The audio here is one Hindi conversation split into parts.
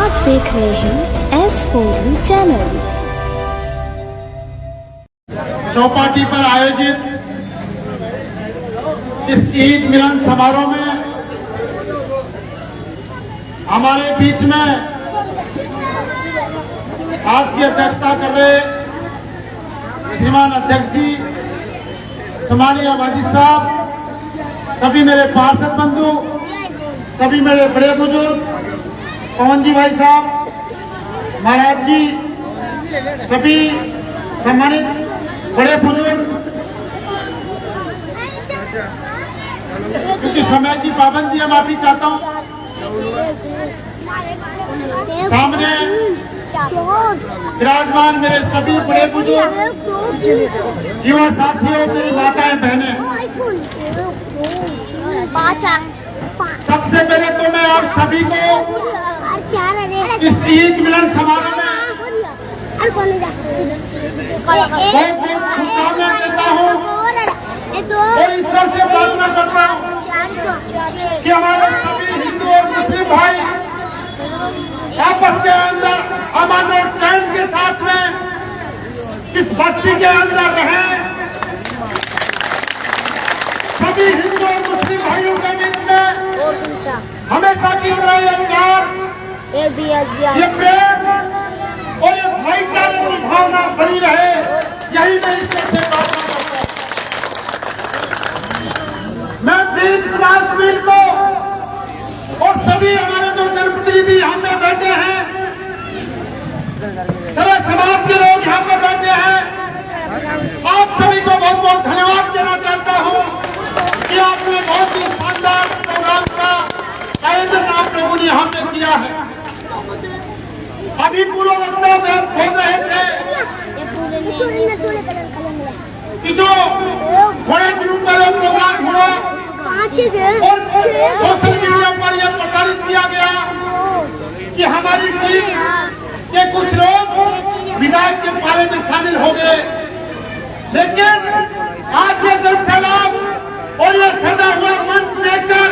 आप देख रहे हैं S4U चैनल। चौपाटी पर आयोजित इस ईद मिलन समारोह में हमारे बीच में आज की अध्यक्षता कर रहे श्रीमान अध्यक्ष जी, सम्मानीय वादी साहब, सभी मेरे पार्षद बंधु, सभी मेरे बड़े बुजुर्ग, पवन जी भाई साहब, महाराज जी, सभी सम्मानित बड़े बुजुर्ग, क्योंकि समय की पाबंदी है, माफी चाहता हूँ। सामने विराजमान मेरे सभी बड़े बुजुर्ग, युवा साथियों, मेरी माताएं, बहनें, सबसे पहले तो मैं आप सभी को इस ईद मिलन समारोह में बहुत बहुत शुभकामनाएं देता हूँ और ईश्वर से प्रार्थना करता हूँ कि हमारे सभी हिंदू और मुस्लिम भाई आपस के अंदर अमन और चैन के साथ में इस बस्ती के अंदर रहें। सभी हिंदू और मुस्लिम भाइयों के बीच में हमेशा की तरह ये प्यार, ये प्रेम और ये भाईचारे की भावना बनी रहे, यही मैं ईश्वर से प्रार्थना करता हूँ। मैं प्रेम समाज वीर को और सभी हमारे जो जनप्रतिनिधि यहाँ पे बैठे हैं, सारे समाज के लोग यहाँ पे बैठे हैं, आप सभी को बहुत बहुत धन्यवाद देना चाहता हूँ कि आपने बहुत ही शानदार प्रोग्राम का आयोजन आप लोगों ने यहाँ पे किया है। अभी पूर्व वक्ता में बोल रहे थे कि जो थोड़े दिनों पहले प्रोग्राम हुआ और सोशल मीडिया पर यह प्रचारित किया गया कि हमारी टीम के कुछ लोग विधायक के पाले में शामिल हो गए, लेकिन आज ये जन सैलाब और ये सजा हुआ मंच देखकर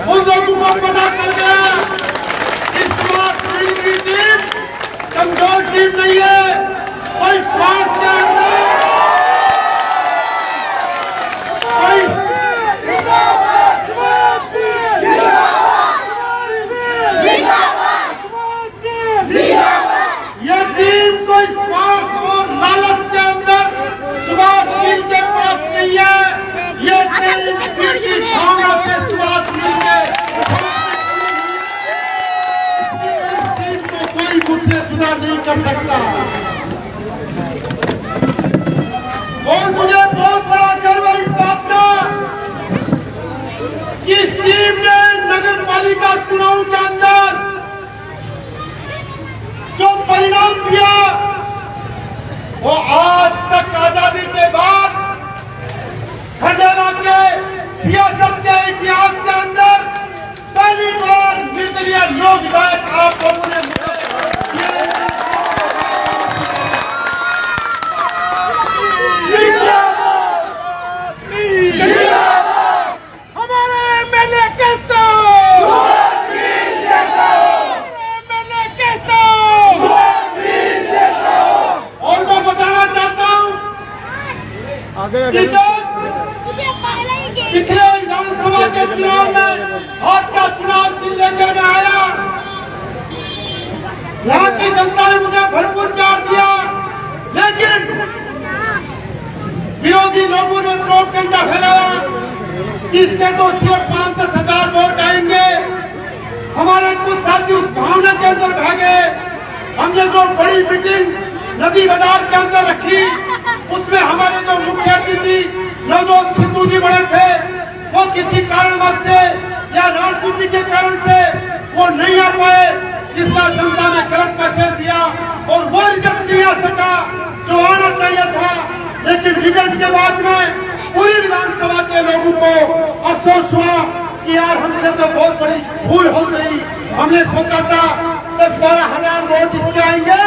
उन लोगों को पता चल गया इस की टीम कमजोर टीम नहीं है, कोई स्वार्थ के अंदर ये टीम कोई स्वार्थ और लालच के अंदर सुभाष सिंह के पास नहीं है। ये टीम की भावना से सुभाष सिंह के टीम को कोई मुझसे जुदा नहीं कर सकता। और मुझे बहुत बड़ा गर्व है इस बात का कि इस टीम ने नगर पालिका चुनाव के अंदर जो परिणाम दिया वो आज तक आजादी के बाद खंडेला के सियासत के इतिहास के अंदर पहली बार निर्दलीय लोक विधायक आप लोगों ने पिछले विधानसभा के चुनाव में हाथ का चुनाव चिन्ह लेकर मैं आया, यहाँ की जनता ने मुझे भरपूर प्यार दिया, लेकिन विरोधी लोगों ने प्रोपेगेंडा फैलाया कि इसके तो सिर्फ 5-10 हजार वोट आएंगे। हमारे कुछ साथी उस भावना के अंदर भागे। हमने जो बड़ी मीटिंग नदी बाजार के अंदर रखी, उसमें हमारे जो मुखिया जी थी, जो सिद्धू जी बड़े थे, वो किसी कारणवश से या राजनीति के कारण से वो नहीं आ पाए, जिसका जनता ने गलत मैसेज दिया और वो रिजल्ट नहीं आ सका जो आना चाहिए था। लेकिन रिजल्ट के बाद में पूरी विधानसभा के लोगों को अफसोस हुआ कि यार हमसे तो बहुत बड़ी भूल हो गई। हमने सोचा था 10-12 हजार वोट इसके आएंगे,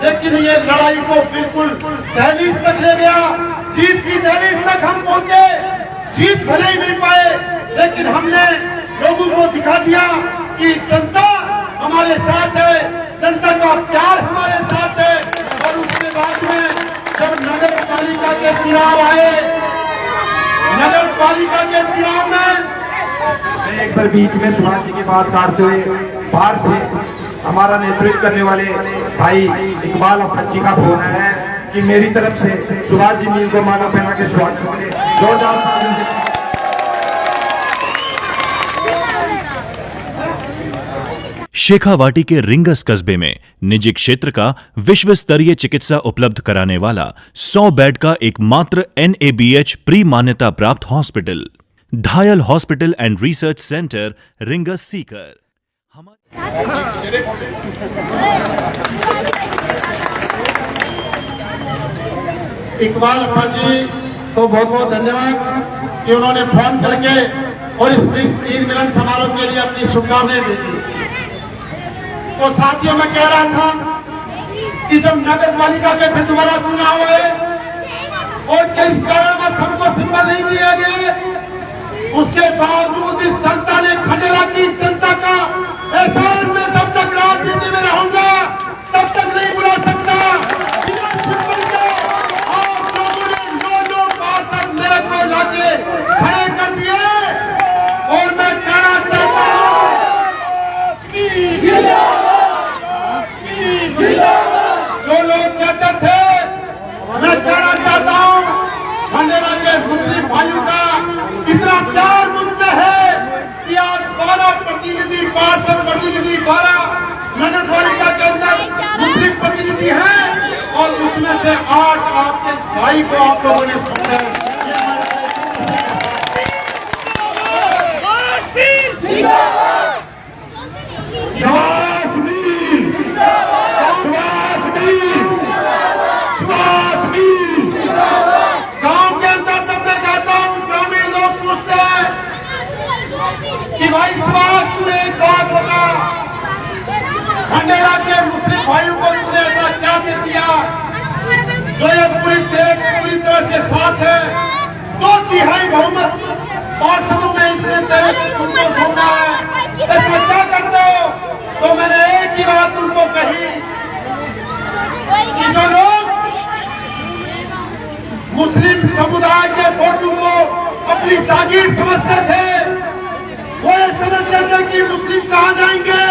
लेकिन ये लड़ाई को बिल्कुल दहलीज तक ले गया। जीत की दहलीज तक हम पहुंचे, जीत भले ही नहीं पाए, लेकिन हमने लोगों को दिखा दिया कि जनता हमारे साथ है, जनता का प्यार हमारे साथ है। और उसके बाद में जब नगर पालिका के चुनाव आए, नगर पालिका के चुनाव में मैं एक बार बीच में सुभाष जी की बात काटते हुए बाहर से हमारा नेतृत्व करने वाले भाई इकबाल अफजल जी का फोन आया है कि मेरी तरफ से सुभाष जी मील को माला पहना के स्वागत करें। जोरदार तालियों से। शेखावाटी के रिंगस कस्बे में निजी क्षेत्र का विश्व स्तरीय चिकित्सा उपलब्ध कराने वाला 100 बेड का एकमात्र NABH प्री मान्यता प्राप्त hospital Dhayal hospital and research centre Ringas Sikar. Iqbal Appa ji को बहुत बहुत धन्यवाद कि उन्होंने फोन करके और इस ईद मिलन समारोह के लिए अपनी शुभकामनाएं भेजी। तो साथियों मैं कह रहा था कि जब नगर पालिका के फिर दोबारा चुनाव हुए और किस कारणवश हमको सिंबल नहीं दिया गया, उसके बावजूद इस जनता ने खंडेला की जनता का एहसान में जब तक राजनीति में रहूंगा तब तक नहीं बुला सकता। बिना सिंबल के आप लोगों ने 9 पार्षद मेरे को लाके खड़े कर दिए और मैं कहना चाहता हूँ जो लोग कहते थे, मैं कहना चाहता हूँ खंडेला के मुस्लिम भाइयों का इतना प्यार मुझमें है कि आज 12 प्रतिनिधि पार्षद प्रतिनिधि 12 नगर पालिका के अंदर मुस्लिम प्रतिनिधि हैं और उसमें से 8 आपके भाई को आप लोगों ने समझा। गांव के अंदर जब मैं जाता हूँ ग्रामीण लोग पूछते हैं कि भाई सुभाष तू एक बात बता, खंडेला के मुस्लिम भाइयों को तुमने ऐसा क्या दे दिया जो ये पूरी तरह से साथ है। 2/3 बहुमत पार्षदों में इसने तुमको सुना है, ऐसा क्या करते हो? तो मैंने एक ही बात तुमको कही कि जो लोग मुस्लिम समुदाय के वोटों को अपनी जागीर समझते थे, वो ये समझते थे कि मुस्लिम कहाँ जाएंगे,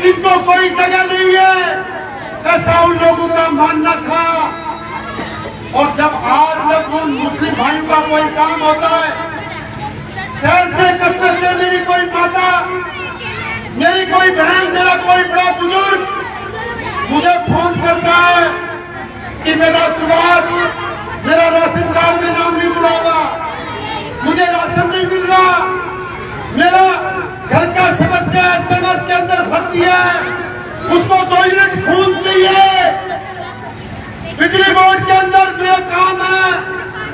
इनको कोई जगह नहीं है, ऐसा उन लोगों का मानना था। और जब आज जब उन मुस्लिम भाइयों का कोई काम होता है, शहर से कस्बे से मेरी कोई माता, मेरी कोई बहन, मेरा कोई बड़ा बुजुर्ग मुझे फोन करता है कि मेरा सुभाष, मेरा राशन कार्ड में नाम नहीं जुड़ा हुआ, मुझे राशन नहीं मिल रहा, मेरा घर का सदस्य SMS के अंदर भर्ती है, उसको 2 यूनिट खून चाहिए, बिजली बोर्ड के अंदर मेरा काम है,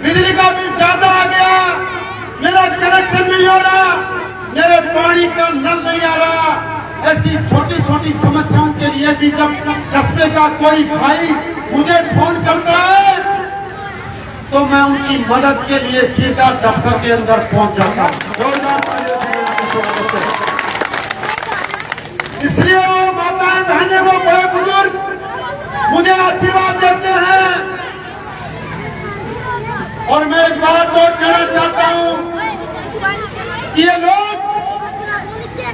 बिजली का बिल ज्यादा आ गया, मेरा कनेक्शन नहीं हो रहा, मेरे पानी का नल नहीं आ रहा। ऐसी छोटी छोटी समस्याओं के लिए भी जब कस्बे का कोई भाई मुझे फोन करता है तो मैं उनकी मदद के लिए सीधा दफ्तर के अंदर पहुंच जाता हूं। इसलिए वो माताएं बहनें, वो बड़े बुजुर्ग मुझे आशीर्वाद देते हैं। और मैं एक बात और कहना चाहता हूं कि ये लोग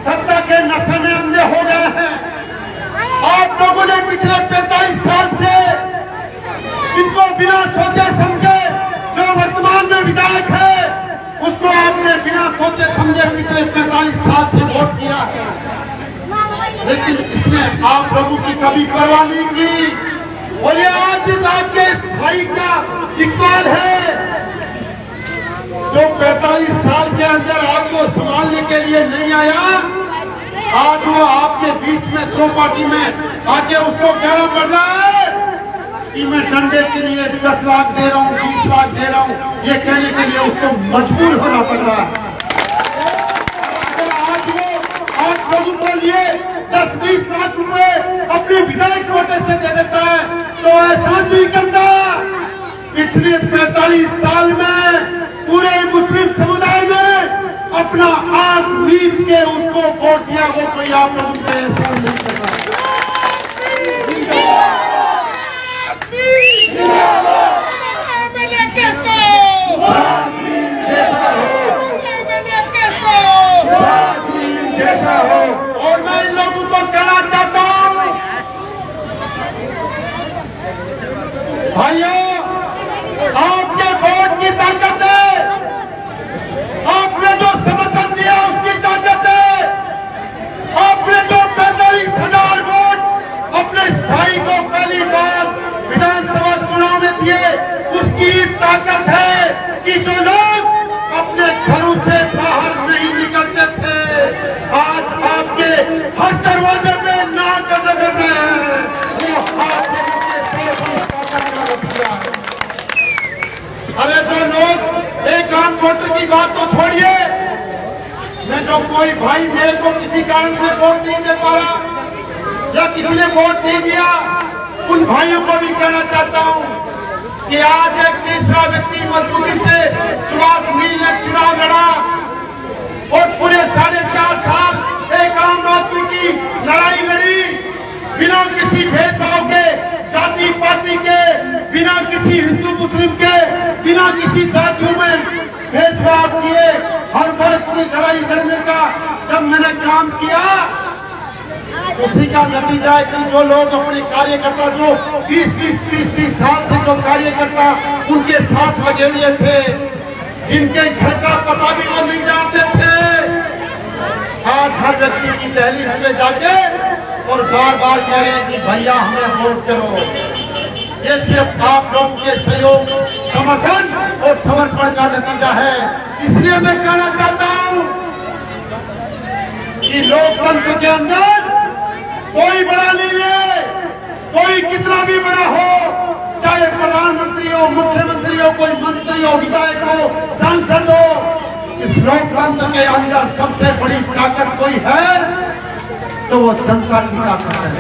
सत्ता के नशे में अंधे हो गए हैं। आप लोगों ने पिछले 45 साल से इनको बिना सोचे समझे, जो वर्तमान में विधायक है उसको आपने बिना सोचे समझे पिछले 45 साल से वोट किया है, लेकिन इसमें आप लोगों की कभी परवाह नहीं की। और ये आज आपके भाई का इकबाल है जो 45 साल के अंदर आपको संभालने के लिए नहीं आया, आज वो आपके बीच में चौपाटी में आके उसको कहना पड़ रहा है कि मैं डंडे के लिए 10 लाख दे रहा हूँ, 20 लाख दे रहा हूँ, ये कहने के लिए उसको मजबूर होना पड़ रहा है। अगर आज वो आप लोगों के लिए 10-20 लाख रुपए अपने विधायक कोटे से दे देता है तो ऐसा नहीं करता। पिछले 45 साल में पूरे मुस्लिम समुदाय में अपना आंख मीच के उनको वोट दिया, वो कोई आप लोगों का एहसास नहीं कर रहा। और मैं इन लोगों को कहना चाहता हूं, भाइयों, आपके वोट की ताकत है, आपने जो समर्थन दिया उसकी ताकत है, आपने जो 45,000 वोट अपने इस भाई को पहली बार विधानसभा चुनाव में दिए, उसकी ताकत है कि जो लोग अपने घरों से बाहर नहीं निकलते थे, आज आपके हर दरवाजे में नाक नगर में है, वो आप अरे जो लोग एक आम वोटर की बात तो छोड़िए, मैं जो कोई भाई मेरे को किसी कारण से वोट नहीं दे पा रहा या किसी ने वोट नहीं दिया, उन भाइयों को भी कहना चाहता हूं कि आज एक तीसरा व्यक्ति मजबूती से सुभाष मील ने चुनाव लड़ा और पूरे 4.5 साल एक आम आदमी की लड़ाई लड़ी, बिना किसी भेदभाव के, जाति पाति के, बिना किसी हिंदू मुस्लिम के, बिना किसी जातियों में भेदभाव किए हर वर्ग की लड़ाई लड़ने का जब मैंने काम किया, उसी का नतीजा है कि जो लोग अपने कार्यकर्ता जो 20-30 साल से जो कार्यकर्ता उनके साथ लगे हुए थे, जिनके घर का पता भी वो नहीं जानते थे, आज हर व्यक्ति की दहलीज में जाके और बार बार कह रहे हैं कि भैया हमें वोट करो। ये सिर्फ आप लोगों के सहयोग, समर्थन और समर्पण का नतीजा है। इसलिए मैं कहना चाहता हूं कि लोकतंत्र के अंदर कोई बड़ा नहीं है, कोई कितना भी बड़ा हो, चाहे प्रधानमंत्री हो, मुख्यमंत्री हो, कोई मंत्री हो, विधायक हो, सांसद हो, इस लोकतंत्र के अंदर सबसे बड़ी ताकत कोई है तो वो जनता की ताकत है।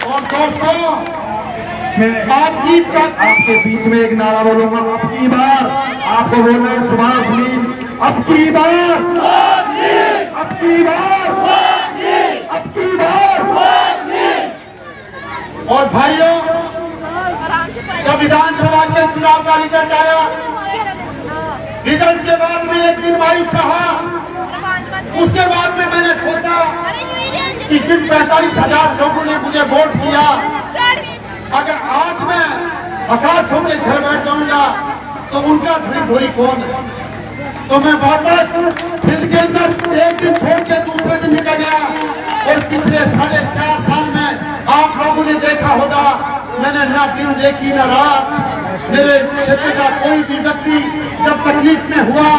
और दोस्तों, आपके बीच में एक नारा बोलूंगा, अब की बार आपको बोलना है सुभाष मील, अब की बार, अब की बार, अब की बार। और भाइयों, जब विधानसभा के चुनाव का रिजल्ट आया, रिजल्ट के बाद में एक दिन मायूस रहा, उसके बाद में मैंने सोचा कि जिन 45,000 लोगों ने मुझे वोट दिया, अगर आज मैं हताश होकर घर बैठ जाऊंगा तो उनका धड़ी कौन है। तो मैं वापस फील्ड के अंदर एक दिन छोड़ के दूसरे दिन निकल गया और पिछले 4.5 साल में आप लोगों ने देखा होगा, मैंने न दिन देखी न रात, मेरे क्षेत्र का कोई भी व्यक्ति जब तकलीफ में हुआ,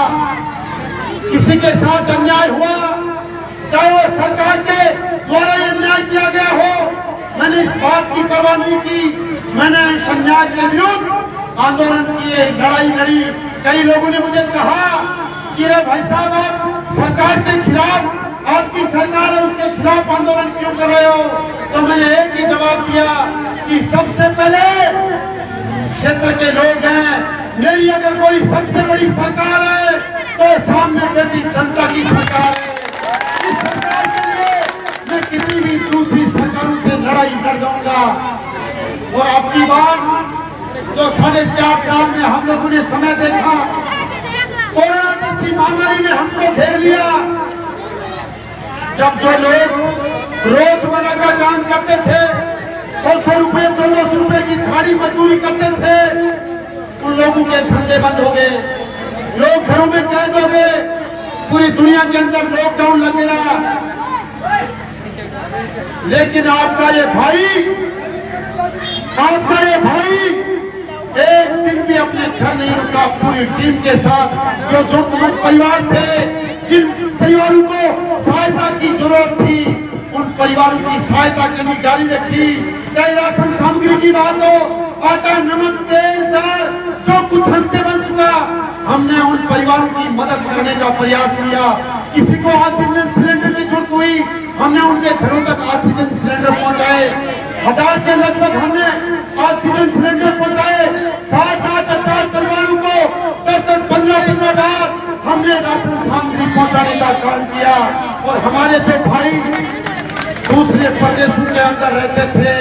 किसी के साथ अन्याय हुआ, चाहे वो सरकार के द्वारा अन्याय किया गया हो, मैंने इस बात की परवाह नहीं की। मैंने इस अन्याय के विरुद्ध आंदोलन किए, लड़ाई लड़ी। कई लोगों ने मुझे कहा कि रे भाई साहब, आप सरकार के खिलाफ, आपकी सरकार है उसके खिलाफ आंदोलन क्यों कर रहे हो? तो मैंने एक ही जवाब दिया कि सबसे पहले क्षेत्र के लोग हैं, मेरी अगर कोई सबसे बड़ी सरकार है तो सामने बैठी जनता की सरकार है। इस सरकार के लिए मैं किसी भी दूसरी सरकारों से लड़ाई लड़ जाऊंगा। और अब की बार जो 4.5 साल में हम लोगों ने समय देखा, कोरोना जैसी महामारी ने हमको घेर लिया, जब जो लोग रोजमर्रा का काम करते थे, 100 रुपए 200 रुपए की थाली मजदूरी करते थे, उन लोगों के धंधे बंद हो गए, लोग घरों में कैद हो गए, पूरी दुनिया के अंदर लॉकडाउन लग गया। लेकिन आपका ये भाई एक दिन भी अपने घर नहीं रुका, पूरी टीम के साथ जो जरूरतमंद परिवार थे, जिन परिवारों को सहायता की जरूरत थी, उन परिवारों की सहायता करनी जारी रखी। चाहे राशन सामग्री की बात हो, आटा, नमक, तेल, दाल, जो कुछ हमसे बन चुका, हमने उन परिवारों की मदद करने का प्रयास किया। किसी को ऑक्सीजन सिलेंडर की जरूरत हुई, हमने उनके घरों तक ऑक्सीजन सिलेंडर पहुंचाए। 1000 के लगभग हमने ऑक्सीजन सिलेंडर पहुंचाए। 60-60 परिवारों को 10-15 रात हमने राशन सामग्री पहुंचाने का काम किया। और हमारे जो भाई दूसरे प्रदेशों के अंदर रहते थे,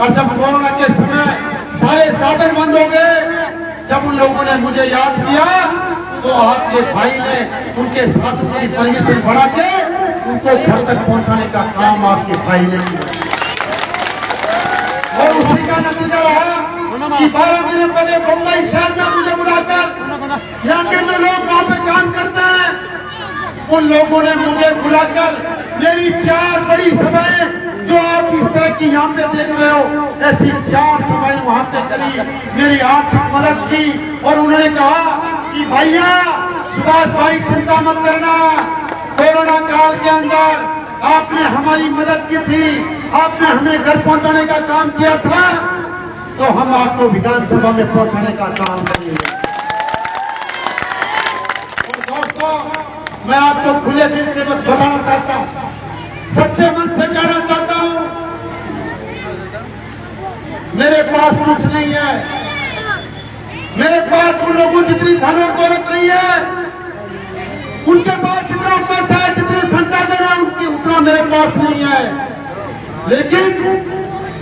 और जब कोरोना के समय सारे साधन बंद हो गए, जब उन लोगों ने मुझे याद किया तो आपके भाई ने उनके साधन की परमिशन बढ़ा के उनको घर तक पहुंचाने का काम आपके भाई ने किया। और उसी का नतीजा रहा कि 12 महीने पहले मुंबई शहर में मुझे बुलाकर, यहाँ के जो लोग वहाँ पे काम करते हैं, उन लोगों ने मुझे बुलाकर मेरी 4 बड़ी सभाएं, जो आप इस तरह की यहाँ पे देख रहे हो, ऐसी 4 सभाएं वहाँ पे करी, मेरी आर्थिक मदद की। और उन्होंने कहा कि भैया सुभाष भाई चिंता मत करना, कोरोना काल के अंदर आपने हमारी मदद की थी, आपने हमें घर पहुंचाने का काम किया था, तो हम आपको विधानसभा में पहुंचाने का काम करेंगे। और दोस्तों, मैं आपको खुले दिल से मत बताना चाहता हूं, सच्चे मन से कहना चाहता हूं, मेरे पास कुछ नहीं है, मेरे पास उन लोगों जितनी धन और दौलत नहीं है, उनके पास जितना पैसा है, जितने संसाधन है, उनकी उतना मेरे पास नहीं है, लेकिन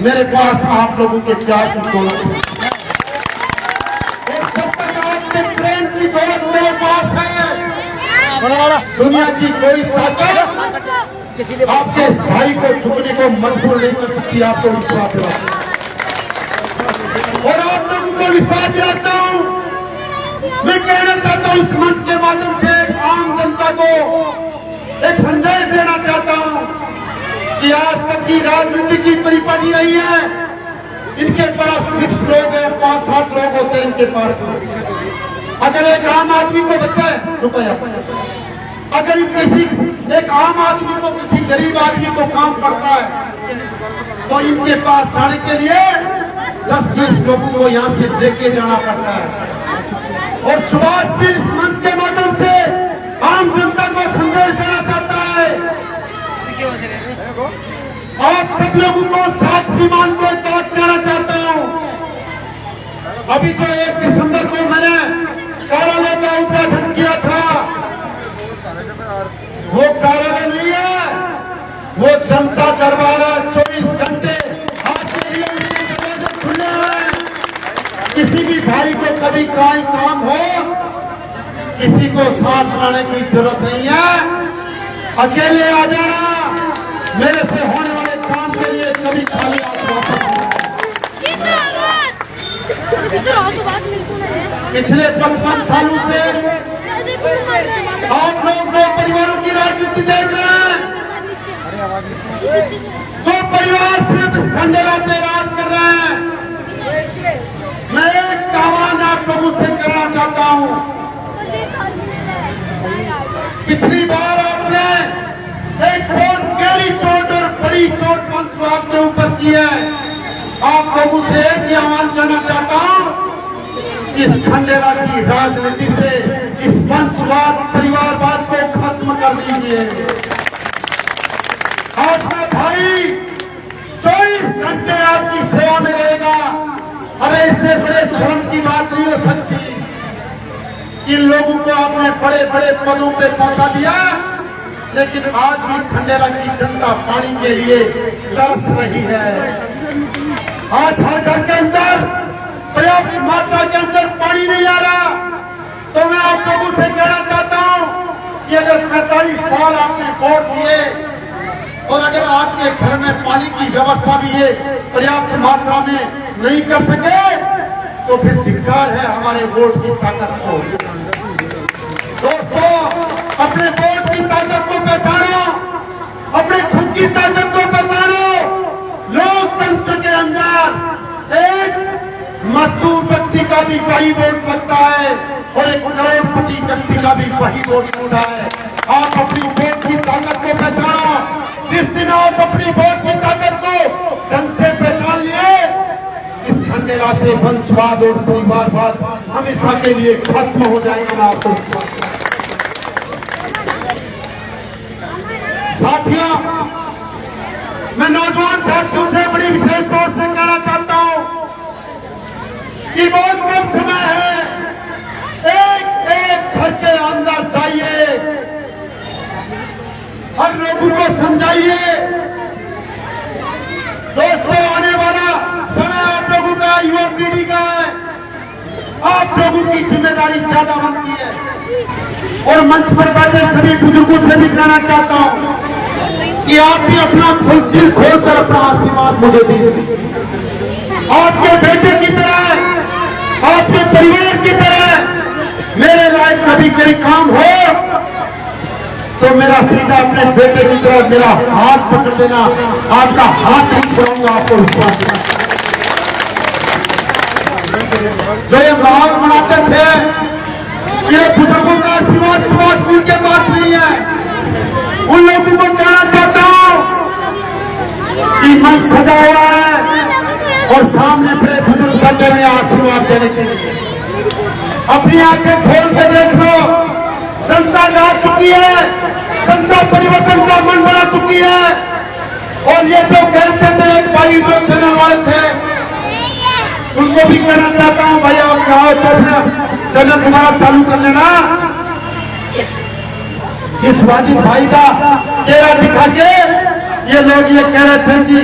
मेरे पास आप लोगों के प्यार की दौलत है। और जब तक आपके प्रेम की दौलत मेरे पास है, दुनिया की कोई ताकत आपके भाई को झुकने को मजबूर नहीं कर सकती। आपको विश्वास दिलाता हूं और आप लोगों को विश्वास दिलाता हूं। मैं कहना चाहता हूं इस मंच के माध्यम से आम जनता को एक संदेश देना चाहता हूं कि आज तक की राजनीति की परिपाटी रही है, इनके पास फिक्स लोग हैं, 5-7 लोग होते हैं इनके पास। अगर एक आम आदमी को बच्चा है रुपया, अगर किसी एक आम आदमी को किसी गरीब आदमी को काम पड़ता है, तो इनके पास जाने के लिए 10-20 लोगों को यहाँ से लेके जाना पड़ता है। और सुभाष भी इस मंच के माध्यम से आम जनता को संदेश देना चाहता है, आप सब लोगों को साक्षी मान को एक बात कहना चाहता हूँ। अभी जो 1 दिसंबर को मैंने कार्यालय का उद्घाटन किया था, वो कार्यालय नहीं है, वो जनता दरबार है। 24 घंटे आपके लिए इसके दरवाजे खुले हैं। किसी भी भाई को कभी कोई काम हो, किसी को साथ लाने की जरूरत नहीं है, अकेले आ जाना। मेरे से होने वाले काम के लिए कभी खाली हाथ वापस पिछले 55 सालों से आप लोग 2 परिवारों की राजनीति देख रहे हैं। 2 परिवार सिर्फ इस खंडेला पे राज कर रहे हैं। मैं एक आह्वान आप लोगों से करना चाहता हूं। पिछली बार आपने एक बहुत गहरी चोट और बड़ी चोट वंशवाद के ऊपर की है। आप लोगों से एक ही आह्वान करना चाहता हूं, इस खंडेला की राजनीति से इस वंशवाद परिवारवाद को खत्म कर दीजिए। आपका भाई 24 घंटे आपकी सेवा में रहेगा। अरे इससे बड़े शर्म की बात नहीं हो सकती। इन लोगों को आपने बड़े बड़े पदों पे पहुंचा दिया, लेकिन आज भी खंडेला की जनता पानी के लिए तरस रही है। आज हर घर के अंदर पर्याप्त मात्रा के अंदर पानी नहीं आ रहा। तो मैं आप लोगों से कहना चाहता हूं कि अगर 45 साल आपने वोट दिए और अगर आपके घर में पानी की व्यवस्था भी ये पर्याप्त मात्रा में नहीं कर सके, तो फिर धिक्कार है हमारे वोट की ताकत को। दोस्तों, अपने वोट की ताकत को पहचानो, अपने खुद की ताकत को पहचानो। लोकतंत्र के अंदर एक मजदूर व्यक्ति का भी वही वोट लगता है और एक करोड़पति व्यक्ति का भी वही वोट लगता है। आप अपनी वोट की ताकत को पहचानो। जिस दिन आप अपनी वोट की ताकत को ढंग से पहचान लिए, इस खंडेला से वंशवाद और परिवारवाद हमेशा के लिए खत्म हो जाएगा। आपको साथियों, मैं नौजवान साथियों से बड़ी विशेष तौर से कहना चाहता हूं कि बहुत कम समय है। एक घर के अंदर जिम्मेदारी ज्यादा बनती है। और मंच पर बैठे सभी बुजुर्गों से भी कहना चाहता हूं कि आप भी अपना दिल खोलकर अपना आशीर्वाद मुझे दीजिए। आपके बेटे की तरह, आपके परिवार की तरह मेरे लायक कभी कोई काम हो तो मेरा सीधा अपने बेटे की तरह मेरा हाथ पकड़ देना, आपका हाथ नहीं छोड़ूंगा आपको विश्वास। जो ये माहौल बनाते थे, ये बुजुर्गों का आशीर्वाद उनके पास नहीं है। उन लोगों को कहना चाहता हूं कि मंच सजा हुआ है और सामने बड़े बुजुर्ग बैठे हुए आशीर्वाद देने के लिए। अपनी आंखें खोल के देख लो, जनता जा चुकी है, जनता परिवर्तन का मन बना चुकी है। और ये जो कहते थे एक भाई जो चैनल वाले थे, उनको भी कहना चाहता हूं भाई आप कहो तो चैनल तुम्हारा चालू कर लेना। इस वाजिद भाई का चेहरा दिखा के ये लोग ये कह रहे थे कि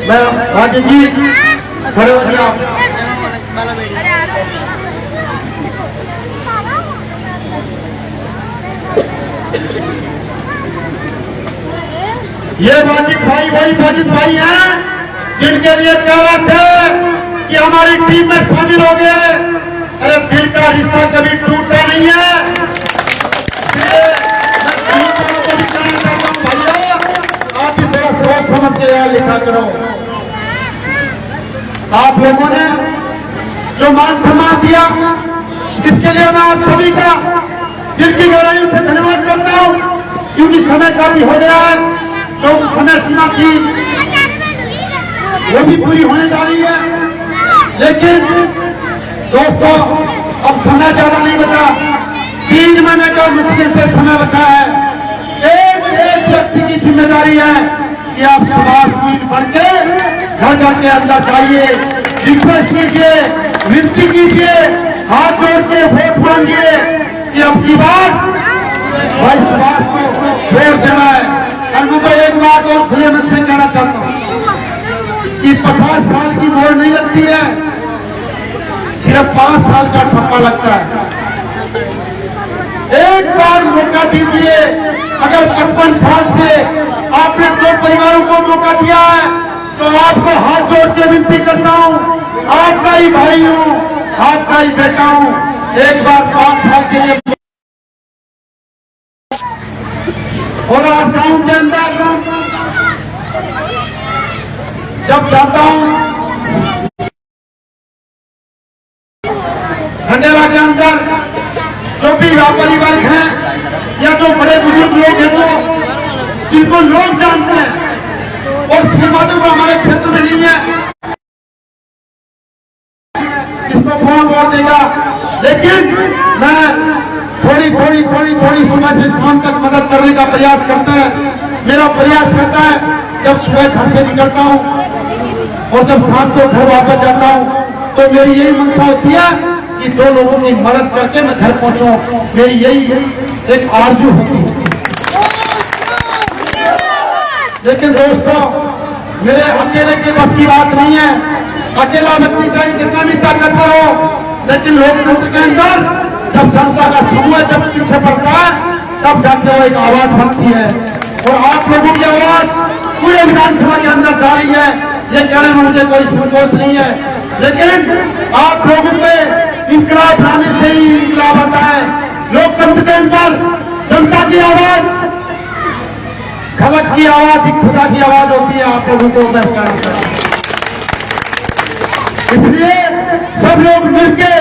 मैं वाजिद जी खड़े हो जाओ। ये वाजिद भाई वही वाजिद भाई हैं जिनके लिए कह रहे थे कि हमारी टीम में शामिल हो गए। अरे दिल का रिश्ता कभी टूटता नहीं है। भैया आप भी थोड़ा सोच समझ के यार लिखा करो। आप लोगों ने जो मान सम्मान दिया, इसके लिए मैं आप सभी का दिल की गहराइयों से धन्यवाद करता हूं, क्योंकि समय का भी हो गया है। जो समय सीमा थी वो भी पूरी होने जा रही है। लेकिन दोस्तों अब समय ज्यादा नहीं बचा, 3 महीने का मुश्किल से समय बचा है। एक व्यक्ति की जिम्मेदारी है कि आप सुभाष मीर बन के घर घर के अंदर जाइए, रिक्वेस्ट कीजिए, विनती कीजिए, हाथ जोड़ के वोट मांगिए कि अब की बात भाई सुभाष को वोट देना है। और मैं तो एक बात और खुले मन से कहना चाहता हूँ कि 50 साल की मोहर नहीं लगती है, सिर्फ 5 साल का ठप्पा लगता है। एक बार मौका दीजिए। अगर 55 साल से आपने 2 परिवारों को मौका दिया है तो आपको हाथ जोड़ के विनती करता हूँ, आपका ही भाई हूँ, आपका ही बेटा हूँ। एक बार 5 साल के लिए और आज गांव के अंदर जब जाता हूँ, खंडेरा के अंदर जो भी व्यापारी वर्ग हैं या जो बड़े बुजुर्ग लोग हैं तो जिनको लोग जानते हैं और श्रीमाधव हमारे क्षेत्र में नहीं है, इसको कौन वोट देगा। लेकिन मैं थोड़ी सुबह से शाम तक मदद करने का प्रयास करता है। मेरा प्रयास रहता है जब सुबह घर से निकलता हूँ और जब शाम को घर वापस जाता हूँ तो मेरी यही मंशा होती है कि 2 लोगों की मदद करके मैं घर पहुंचूं। मेरी यही एक आरजू होती है। लेकिन दोस्तों मेरे अकेले के बस की बात नहीं है। अकेला व्यक्ति चाहे कितना भी ताकतवर हो, लेकिन लोकतंत्र के अंदर जब जनता का समूह जब पीछे पड़ता है तब जाके वो एक आवाज बनती है। और आप लोगों की आवाज पूरे विधानसभा के अंदर जा रही है, ये कहने में मुझे कोई संकोच नहीं है। लेकिन आप लोगों पे इंकलाब लाने से ही इंकलाब आता है। लोकतंत्र के अंदर जनता की आवाज, खलक की आवाज, खुदा की आवाज होती है। आप लोगों को मैं कहना चाहता हूं, इसलिए सब लोग मिलके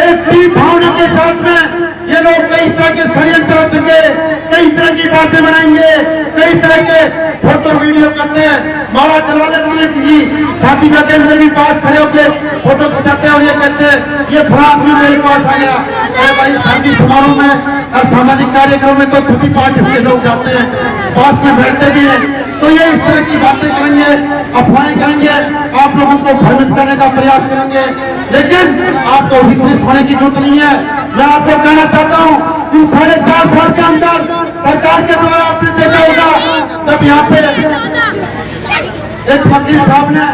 एक टीम भावना के साथ में ये लोग कई तरह के षड्यंत्र रचेंगे, कई तरह की बातें बनाएंगे, कई तरह के फोटो वीडियो करते हैं। माला चलाने वाले की शादी का केंद्र भी पास खड़े होकर फोटो खिंचाते हैं और ये कहते हैं ये फला आदमी मेरे पास आ गया। अरे भाई शादी समारोह में और सामाजिक कार्यक्रम में तो सभी पार्टी के लोग जाते हैं, पास में बैठते भी हैं। तो ये इस तरह की बातें करेंगे, अफवाहें करेंगे, आप लोगों को भ्रमित करने का प्रयास करेंगे। लेकिन आपको विचलित होने की जरूरत नहीं है। मैं आपको कहना चाहता हूँ कि 4.5 साल के अंदर सरकार के द्वारा आपने देखा होगा जब यहाँ पे एक वकील साहब ने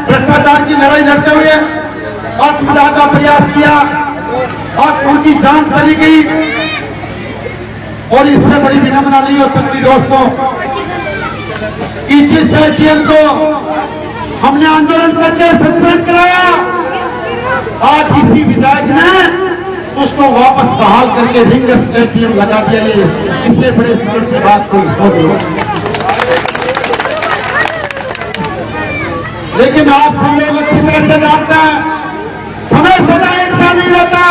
भ्रष्टाचार की लड़ाई लड़ते हुए आत्महत्या का प्रयास किया और उनकी जान चली गई। और इससे बड़ी विडंबना नहीं हो सकती दोस्तों कि जिस एटीएम को हमने आंदोलन करके सस्पेंड कराया, आज इसी विधायक ने उसको वापस बहाल करके रिंगस एटीएम लगा दिया। इससे बड़े फिक्र की बात कोई हो नहीं। लेकिन आप सब लोग अच्छी तरह से जानते हैं, समय सदा एक सा नहीं रहता,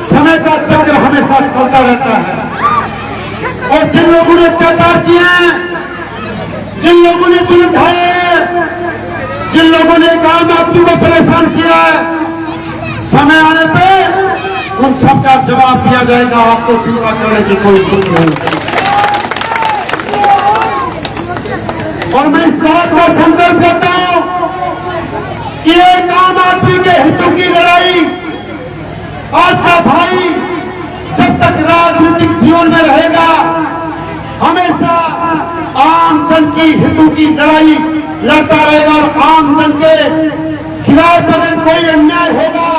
समय का चक्र हमेशा चलता रहता है। और जिन लोगों ने अत्याचार किए हैं, जिन लोगों ने जुल्म ढाए, जिन लोगों ने आम आदमी को परेशान किया है, समय आने पे उन सबका जवाब दिया जाएगा। आपको चिंता करने की कोई जरूरत नहीं। और मैं इस बात का संकल्प करता हूं कि एक आम आदमी के हितों की लड़ाई आपका भाई जब तक राजनीतिक जीवन में रहेगा हमेशा आम जन की हितों की लड़ाई लड़ता रहेगा। और आम जन के खिलाफ अगर कोई अन्याय होगा,